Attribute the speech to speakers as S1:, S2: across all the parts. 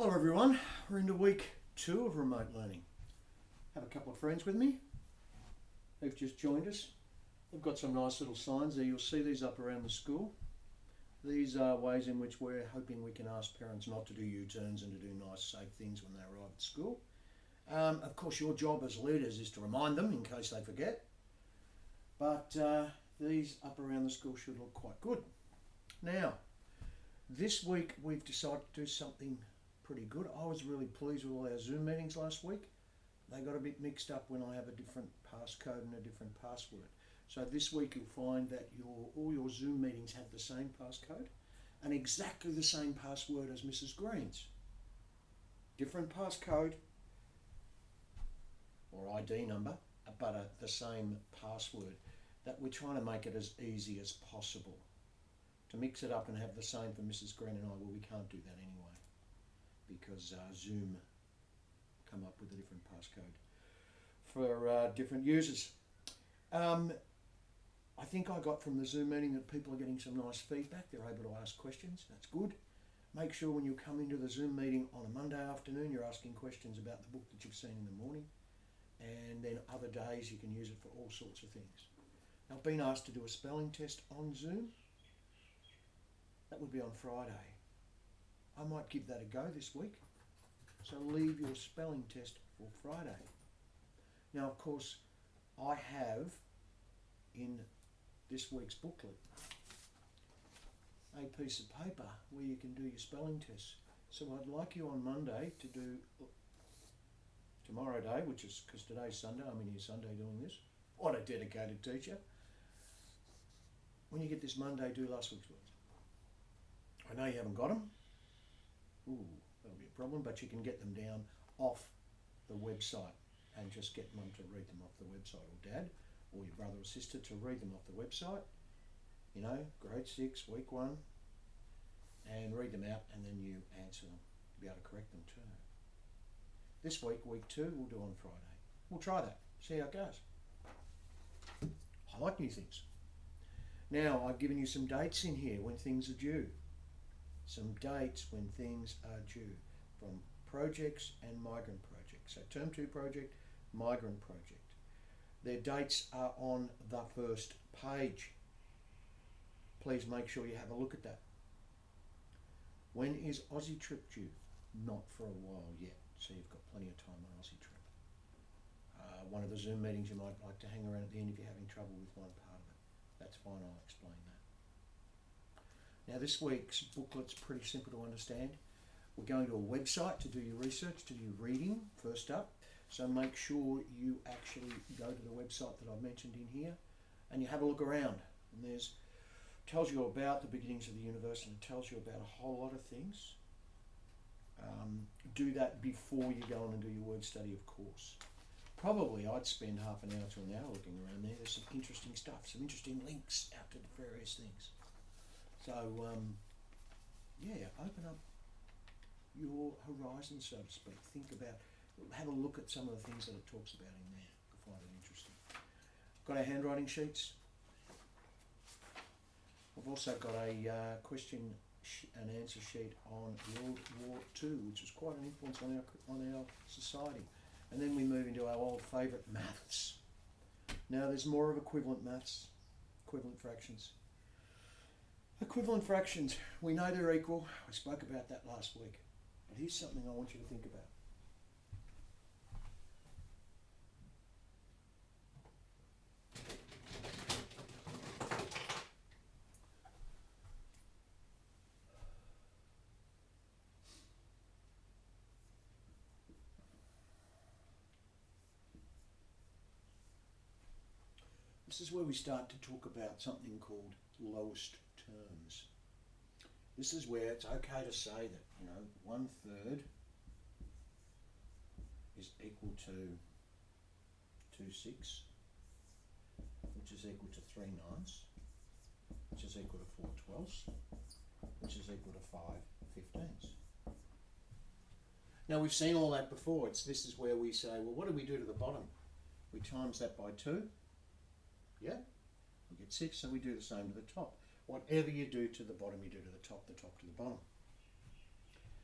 S1: Hello everyone, we're into week 2 of remote learning. Have a couple of friends with me. They've just joined us. They've got some nice little signs there. You'll see these up around the school. These are ways in which we're hoping we can ask parents not to do U-turns and to do nice safe things when they arrive at school. Of course your job as leaders is to remind them in case they forget. But these up around the school should look quite good. Now, this week we've decided to do something pretty good. I was really pleased with all our Zoom meetings last week. They got a bit mixed up when I have a different passcode and a different password. So this week you'll find that all your Zoom meetings have the same passcode and exactly the same password as Mrs. Green's. Different passcode or ID number, but the same password. That we're trying to make it as easy as possible. To mix it up and have the same for Mrs. Green and I, well, we can't do that anyway, because Zoom come up with a different passcode for different users. I think I got from the Zoom meeting that people are getting some nice feedback. They're able to ask questions. That's good. Make sure when you come into the Zoom meeting on a Monday afternoon, you're asking questions about the book that you've seen in the morning. And then other days you can use it for all sorts of things. Now, I've been asked to do a spelling test on Zoom. That would be on Friday. I might give that a go this week. So leave your spelling test for Friday. Now, of course, I have in this week's booklet a piece of paper where you can do your spelling tests. So I'd like you on Monday to do tomorrow day, which is, because today's Sunday, I'm in here Sunday doing this. What a dedicated teacher. When you get this Monday, do last week's words. I know you haven't got them. Ooh, that'll be a problem, but you can get them down off the website and just get mum to read them off the website, or dad, or your brother or sister to read them off the website. You know, grade 6, week 1, and read them out, and then you answer them. You'll be able to correct them too. This week, week 2, we'll do on Friday. We'll try that, see how it goes. I like new things. Now, I've given you some dates in here when things are due. Some dates when things are due from projects and migrant projects. So Term 2 project, migrant project. Their dates are on the first page. Please make sure you have a look at that. When is Aussie trip due? Not for a while yet, so you've got plenty of time on Aussie trip. One of the Zoom meetings you might like to hang around at the end if you're having trouble with one part of it. That's fine, I'll explain that. Now, this week's booklet's pretty simple to understand. We're going to a website to do your research, to do your reading first up. So make sure you actually go to the website that I've mentioned in here and you have a look around. And tells you about the beginnings of the universe, and it tells you about a whole lot of things. Do that before you go on and do your word study, of course. Probably I'd spend half an hour to an hour looking around there. There's some interesting stuff, some interesting links out to the various things. So, yeah, open up your horizon, so to speak. Think about, have a look at some of the things that it talks about in there. You'll find it interesting. Got our handwriting sheets. We've also got a question and answer sheet on World War II, which is quite an influence on our society. And then we move into our old favourite, maths. Now, there's more of equivalent maths, equivalent fractions. Equivalent fractions, we know they're equal. We spoke about that last week. But here's something I want you to think about. This is where we start to talk about something called lowest terms. This is where it's okay to say that, 1/3 is equal to 2/6, which is equal to 3/9, which is equal to 4/12, which is equal to 5/15. Now, we've seen all that before. This is where we say, well, what do we do to the bottom? We times that by 2. Yeah? We get 6, so we do the same to the top. Whatever you do to the bottom, you do to the top to the bottom.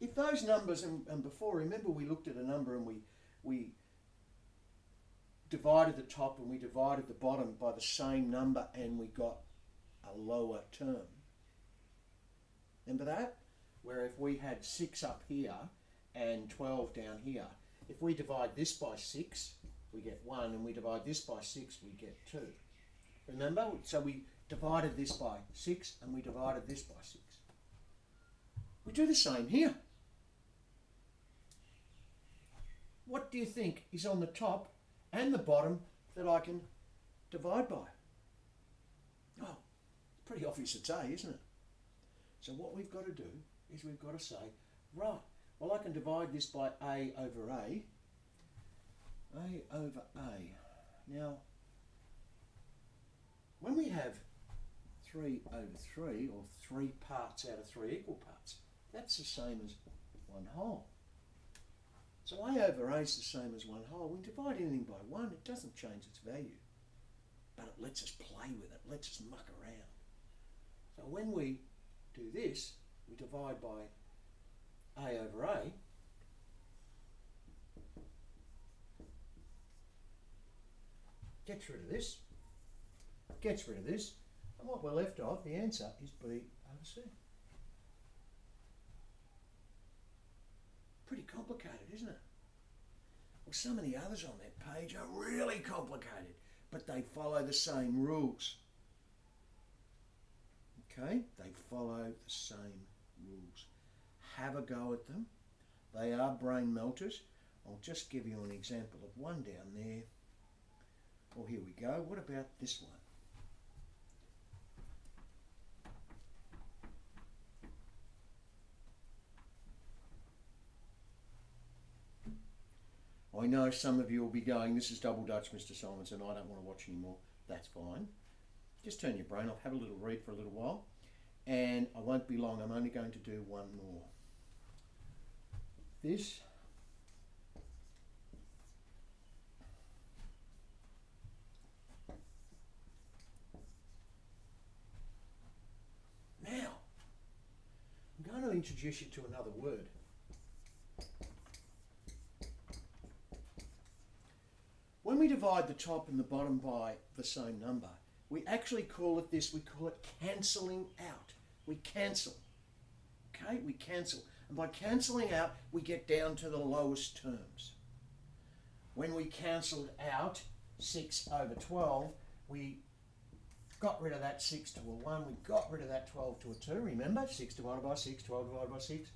S1: If those numbers, and before, remember we looked at a number and we divided the top and we divided the bottom by the same number and we got a lower term. Remember that? Where if we had 6 up here and 12 down here, if we divide this by 6, we get 1, and we divide this by 6, we get 2. Remember? So we divided this by 6 and we divided this by 6. We do the same here. What do you think is on the top and the bottom that I can divide by? Oh, it's pretty obvious it's A, isn't it? So what we've got to do is we've got to say, right, well, I can divide this by A over A. A over A. Now, when we have 3 over 3, or 3 parts out of 3 equal parts, that's the same as 1 whole. So A over A is the same as 1 whole. We divide anything by 1, it doesn't change its value. But it lets us play with it, lets us muck around. So when we do this, we divide by A over A. Gets rid of this, gets rid of this, and what we're left of, the answer is B over C. Pretty complicated, isn't it? Well, some of the others on that page are really complicated, but they follow the same rules. Okay, they follow the same rules. Have a go at them. They are brain melters. I'll just give you an example of one down there. Well, here we go. What about this one? I know some of you will be going, this is double Dutch, Mr Simondson, I don't want to watch anymore. That's fine. Just turn your brain off, have a little read for a little while, and I won't be long. I'm only going to do one more. This now, I'm going to introduce you to another word. When we divide the top and the bottom by the same number, we actually call it this, we call it cancelling out. We cancel, okay? We cancel. And by cancelling out, we get down to the lowest terms. When we cancelled out 6 over 12, we got rid of that 6 to a 1, we got rid of that 12 to a 2, remember? 6 divided by 6, 12 divided by 6.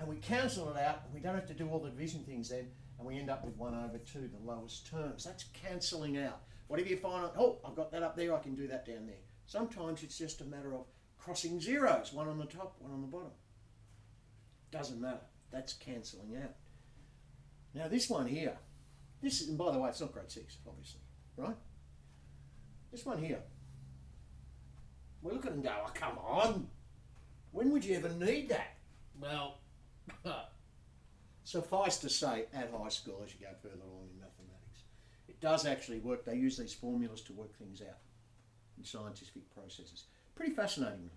S1: And we cancel it out, and we don't have to do all the division things then, and we end up with 1 over 2, the lowest terms. That's cancelling out. Whatever you find, oh, I've got that up there, I can do that down there. Sometimes it's just a matter of crossing zeros, one on the top, one on the bottom. Doesn't matter. That's cancelling out. Now this one here, this is, and by the way, it's not grade 6, obviously, right? This one here, we look at it and go, oh, come on. When would you ever need that? Well, suffice to say, at high school, as you go further along in mathematics, it does actually work. They use these formulas to work things out in scientific processes. Pretty fascinating,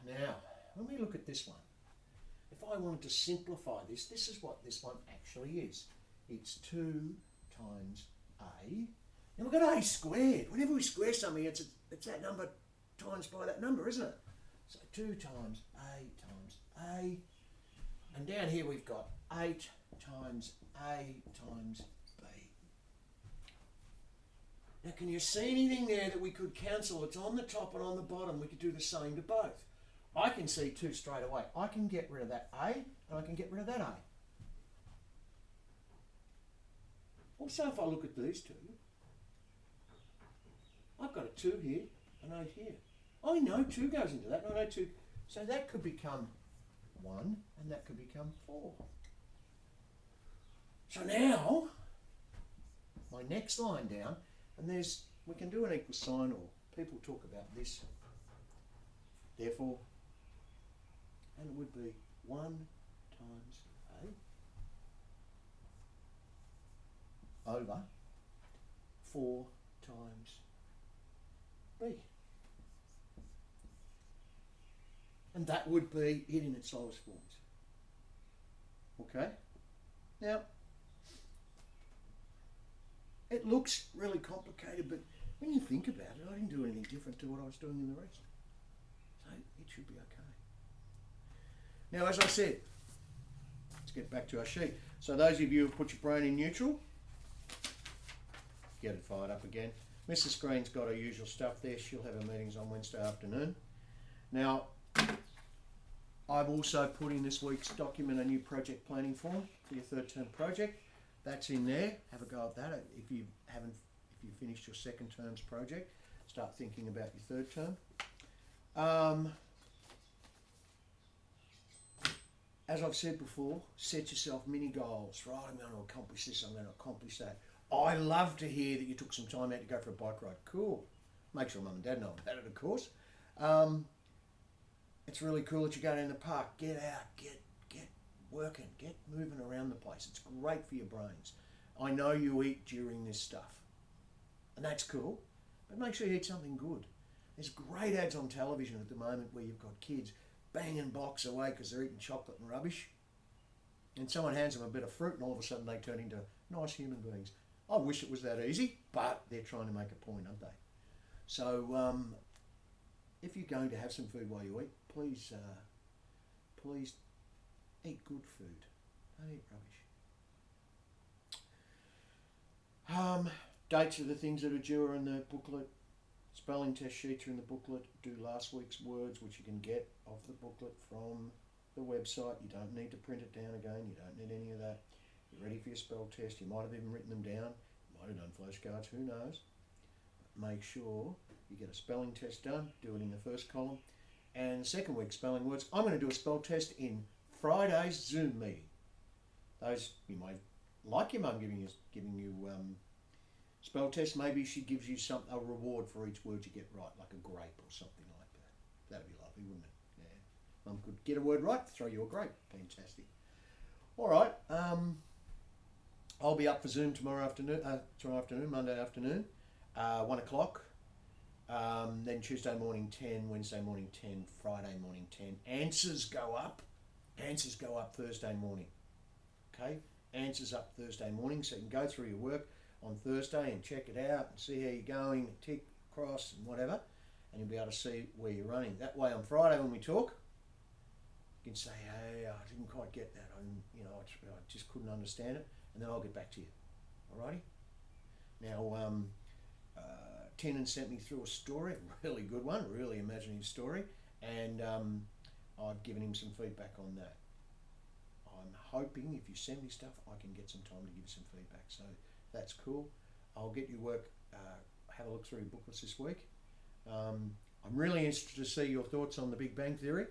S1: really. Now, when we look at this one, if I wanted to simplify this, this is what this one actually is. It's 2 times A. And we've got A squared. Whenever we square something, it's that number times by that number, isn't it? So 2 times A. And down here we've got 8 times A times B. Now can you see anything there that we could cancel? It's on the top and on the bottom. We could do the same to both. I can see 2 straight away. I can get rid of that A and I can get rid of that A. Also, if I look at these two, I've got a 2 here, an 8 here. I know 2 goes into that, and I know 2. So that could become 1 and that could become 4. So now, my next line down, and we can do an equal sign, or people talk about this. Therefore, and it would be 1 times A over 4 times B. that would be it in its lowest forms. Okay? Now, it looks really complicated, but when you think about it, I didn't do anything different to what I was doing in the rest. So it should be okay. Now, as I said, let's get back to our sheet. So those of you who put your brain in neutral, get it fired up again. Mrs. Green's got her usual stuff there. She'll have her meetings on Wednesday afternoon. Now, I've also put in this week's document a new project planning form for your third term project. That's in there. Have a go at that. If you finished your second term's project, start thinking about your third term. As I've said before, set yourself mini goals. Right, I'm going to accomplish this, I'm going to accomplish that. I love to hear that you took some time out to go for a bike ride. Cool. Make sure Mum and Dad know about it, of course. It's really cool that you go down the park. Get out, get working, get moving around the place. It's great for your brains. I know you eat during this stuff, and that's cool, but make sure you eat something good. There's great ads on television at the moment where you've got kids banging blocks away because they're eating chocolate and rubbish, and someone hands them a bit of fruit and all of a sudden they turn into nice human beings. I wish it was that easy, but they're trying to make a point, aren't they? So if you're going to have some food while you eat, please eat good food. Don't eat rubbish. Dates of the things that are due are in the booklet. Spelling test sheets are in the booklet. Do last week's words, which you can get off the booklet from the website. You don't need to print it down again. You don't need any of that. You're ready for your spell test. You might have even written them down. You might have done flashcards. Who knows? But make sure you get a spelling test done. Do it in the first column. And the second week, spelling words. I'm going to do a spell test in Friday's Zoom meeting. Those you might like your mum giving you spell test. Maybe she gives you a reward for each word you get right, like a grape or something like that. That'd be lovely, wouldn't it? Yeah. Mum could get a word right, throw you a grape. Fantastic. All right. I'll be up for Zoom tomorrow afternoon, Monday afternoon, 1 o'clock. Then Tuesday morning 10, Wednesday morning 10, Friday morning 10. Answers go up Thursday morning. Okay? Answers up Thursday morning, so you can go through your work on Thursday and check it out and see how you're going, tick, cross and whatever, and you'll be able to see where you're running. That way on Friday when we talk, you can say, hey, I didn't quite get that. I just couldn't understand it, and then I'll get back to you. Alrighty? Now, Tenan sent me through a story, a really good one, really imaginative story, and I've given him some feedback on that. I'm hoping if you send me stuff, I can get some time to give you some feedback. So that's cool. I'll get your work, have a look through your booklets this week. I'm really interested to see your thoughts on the Big Bang Theory.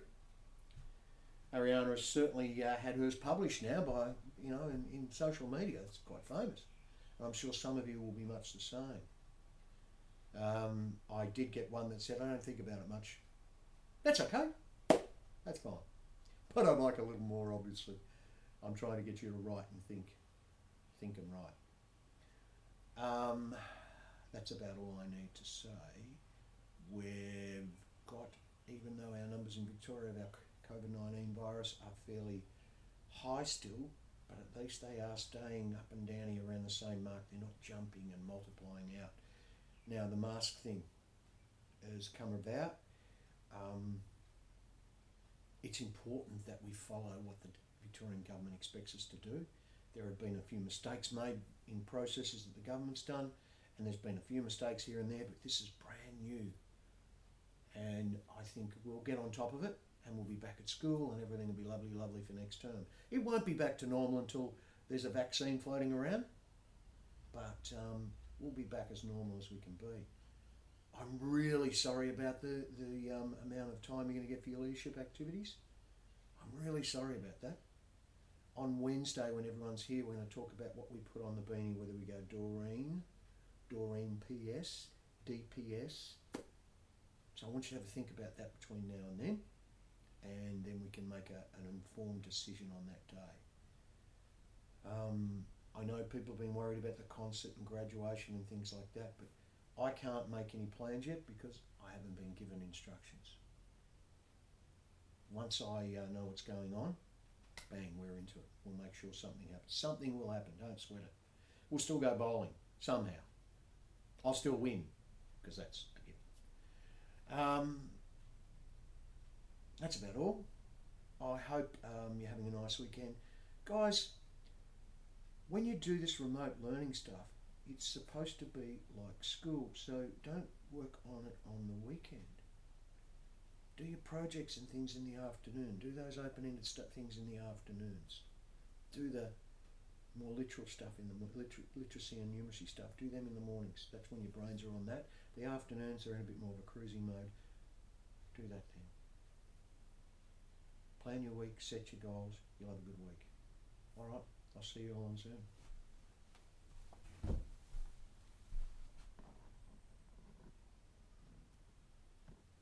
S1: Ariana has certainly had hers published now by, in social media. It's quite famous. And I'm sure some of you will be much the same. I did get one that said, I don't think about it much. That's okay. That's fine. But I'd like a little more, obviously. I'm trying to get you to write and think and write. That's about all I need to say. We've got, even though our numbers in Victoria of our COVID-19 virus are fairly high still, but at least they are staying up and down here around the same mark. They're not jumping and multiplying out. Now the mask thing has come about. It's important that we follow what the Victorian government expects us to do. There have been a few mistakes made in processes that the government's done, and there's been a few mistakes here and there, but this is brand new. And I think we'll get on top of it, and we'll be back at school, and everything will be lovely, lovely for next term. It won't be back to normal until there's a vaccine floating around, but we'll be back as normal as we can be. I'm really sorry about the amount of time you're going to get for your leadership activities. I'm really sorry about that. On Wednesday, when everyone's here, we're going to talk about what we put on the beanie, whether we go Doreen PS, DPS. So I want you to have a think about that between now and then we can make an informed decision on that day. I know people have been worried about the concert and graduation and things like that, but I can't make any plans yet because I haven't been given instructions. once I know what's going on, bang, we're into it. We'll make sure something happens. Something will happen. Don't sweat it. We'll still go bowling somehow. I'll still win because that's a given. That's about all. I hope you're having a nice weekend. Guys, when you do this remote learning stuff, it's supposed to be like school, so don't work on it on the weekend. Do your projects and things in the afternoon. Do those open-ended things in the afternoons. Do the more literal stuff in the literacy and numeracy stuff. Do them in the mornings. That's when your brains are on that. The afternoons are in a bit more of a cruising mode. Do that then. Plan your week, set your goals. You'll have a good week. All right, I'll see you all on Zoom.